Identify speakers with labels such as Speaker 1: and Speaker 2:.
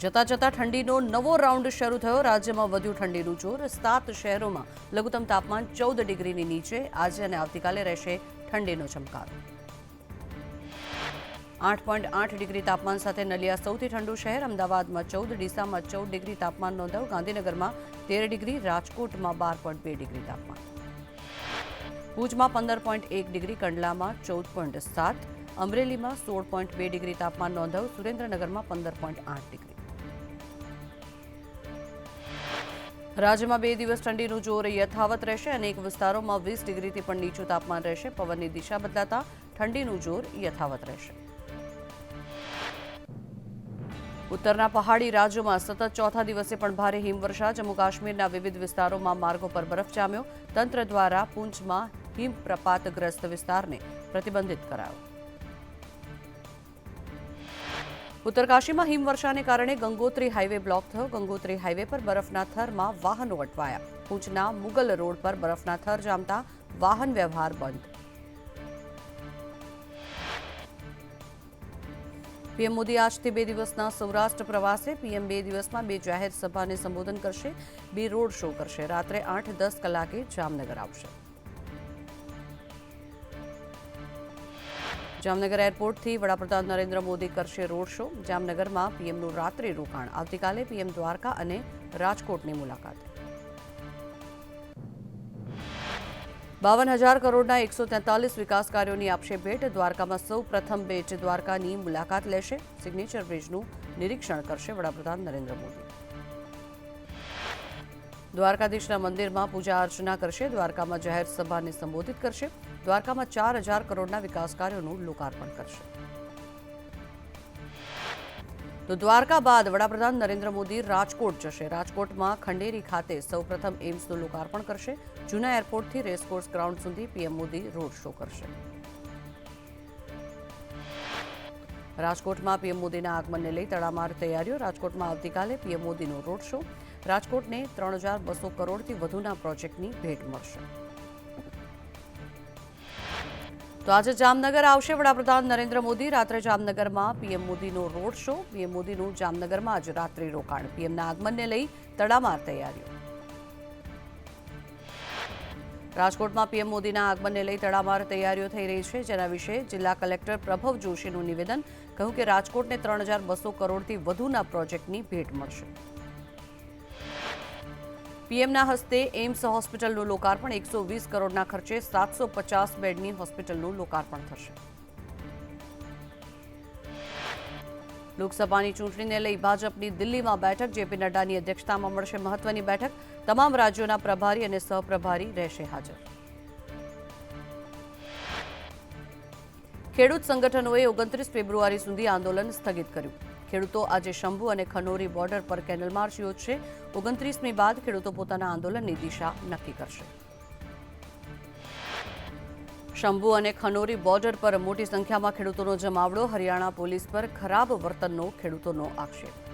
Speaker 1: જતા જતા ઠંડીનો નવો રાઉન્ડ શરૂ થયો। રાજ્યમાં વધ્યું ઠંડીનું જોર। 7 શહેરોમાં લઘુત્તમ તાપમાન 14 ડિગ્રીની નીચે। આજે અને આવતીકાલે રહેશે ઠંડીનો ચમકારો। 8.8 ડિગ્રી તાપમાન સાથે નલિયા સૌથી ઠંડુ શહેર। અમદાવાદમાં 14, ડીસામાં 14 ડિગ્રી તાપમાન નોંધાયું। ગાંધીનગરમાં 13 ડિગ્રી, રાજકોટમાં 12.2 ડિગ્રી તાપમાન, ભુજમાં 15.1 ડિગ્રી, કંડલામાં 14.7, અમરેલીમાં 16.2 ડિગ્રી તાપમાન નોંધાયું। સુરેન્દ્રનગરમાં 15.8 ડિગ્રી। રાજ્યમાં 2 દિવસ ઠંડીનું જોર યથાવત રહેશે। અનેક વિસ્તારોમાં 20 ડિગ્રીથી પણ નીચું તાપમાન રહેશે। પવનની દિશા બદલાતા ઠંડીનું જોર યથાવત રહેશે। ઉત્તરના પહાડી રાજ્યોમાં સતત ચોથા દિવસે પણ ભારે હિમવર્ષા। જમ્મુ કાશ્મીરના વિવિધ વિસ્તારોમાં માર્ગો પર બરફ જામ્યો। તંત્ર દ્વારા પૂંછમાં હિમપ્રપાતગ્રસ્ત વિસ્તારને પ્રતિબંધિત કરાયો। ઉત્તરકાશીમાં હિમવર્ષાને કારણે ગંગોત્રી હાઈવે બ્લોક થયો। ગંગોત્રી હાઈવે પર બરફના થરમાં વાહનો અટવાયા। પૂંછના મુગલ રોડ પર બરફના થર જામતા વાહન વ્યવહાર બંધ। પીએમ મોદી આજથી 2 દિવસના સૌરાષ્ટ્ર પ્રવાસે। પીએમ 2 દિવસમાં 2 જાહેર સભાને સંબોધન કરશે, 2 રોડ શો કરશે। રાત્રે 8-10 કલાકે જામનગર આવશે। જામનગર એરપોર્ટથી વડાપ્રધાન નરેન્દ્ર મોદી કરશે રોડ શો। જામનગરમાં પીએમનું રાત્રિ રોકાણ। આવતીકાલે પીએમ દ્વારકા અને રાજકોટની મુલાકાતે। 52,000 કરોડના 143 વિકાસ કાર્યોની આપશે ભેટ। દ્વારકામાં સૌ પ્રથમ બેચ દ્વારકાની મુલાકાત લેશે। સિગ્નેચર બ્રિજનું નિરીક્ષણ કરશે વડાપ્રધાન નરેન્દ્ર મોદી। દ્વારકાધીશના મંદિરમાં પૂજા અર્ચના કરશે। દ્વારકામાં જાહેર સભાને સંબોધિત કરશે। દ્વારકામાં 4,000 કરોડના વિકાસ કાર્યોનું લોકાર્પણ કરશે। તો દ્વારકા બાદ વડાપ્રધાન નરેન્દ્ર મોદી રાજકોટ જશે। રાજકોટમાં ખંડેરી ખાતે સૌપ્રથમ એમ્સનું લોકાર્પણ કરશે। જૂના એરપોર્ટથી રેસકોર્સ ગ્રાઉન્ડ સુધી પીએમ મોદી રોડ શો કરશે। રાજકોટમાં પીએમ મોદીના આગમનને લઈ તડામાર તૈયારીઓ। રાજકોટમાં આવતીકાલે પીએમ મોદીનો રોડ શો। રાજકોટને 3,200 કરોડથી વધુના પ્રોજેક્ટની ભેટ મળશે। તો આજે જામનગર આવશે વડાપ્રધાન નરેન્દ્ર મોદી। રાત્રે જામનગરમાં પીએમ મોદીનો રોડ શો। પીએમ મોદીનું જામનગરમાં જ રાત્રિ રોકાણ। પીએમના આગમનને લઈ તડામાર તૈયારીઓ। રાજકોટમાં પીએમ મોદીના આગમનને લઈ તડામાર તૈયારીઓ થઈ રહી છે, જેના વિશે જિલ્લા કલેક્ટર પ્રભવ જોશીનું નિવેદન। કહ્યું કે રાજકોટને 3,200 કરોડથી વધુના પ્રોજેક્ટની ભેટ મળશે। પીએમના હસ્તે એમ્સ હોસ્પિટલનું લોકાર્પણ। 120 કરોડના ખર્ચે 750 બેડની હોસ્પિટલનું લોકાર્પણ થશે। લોકસભાની ચૂંટણીને લઈ ભાજપની દિલ્હીમાં બેઠક। જેપી નડ્ડાની અધ્યક્ષતામાં મળશે મહત્વની બેઠક। તમામ રાજ્યોના પ્રભારી અને સહપ્રભારી રહેશે હાજર। ખેડૂત સંગઠનોએ 29 ફેબ્રુઆરી સુધી આંદોલન સ્થગિત કર્યું। ખેડૂતો આજે શંભુ અને ખનોરી બોર્ડર પર કેન્ડલ માર્ચ યોજશે। 29મી બાદ ખેડૂતો પોતાના આંદોલનની દિશા નક્કી કરશે। શંભુ અને ખનોરી બોર્ડર પર મોટી સંખ્યામાં ખેડૂતોનો જમાવડો। હરિયાણા પોલીસ પર ખરાબ વર્તનનો ખેડૂતોનો આક્ષેપ।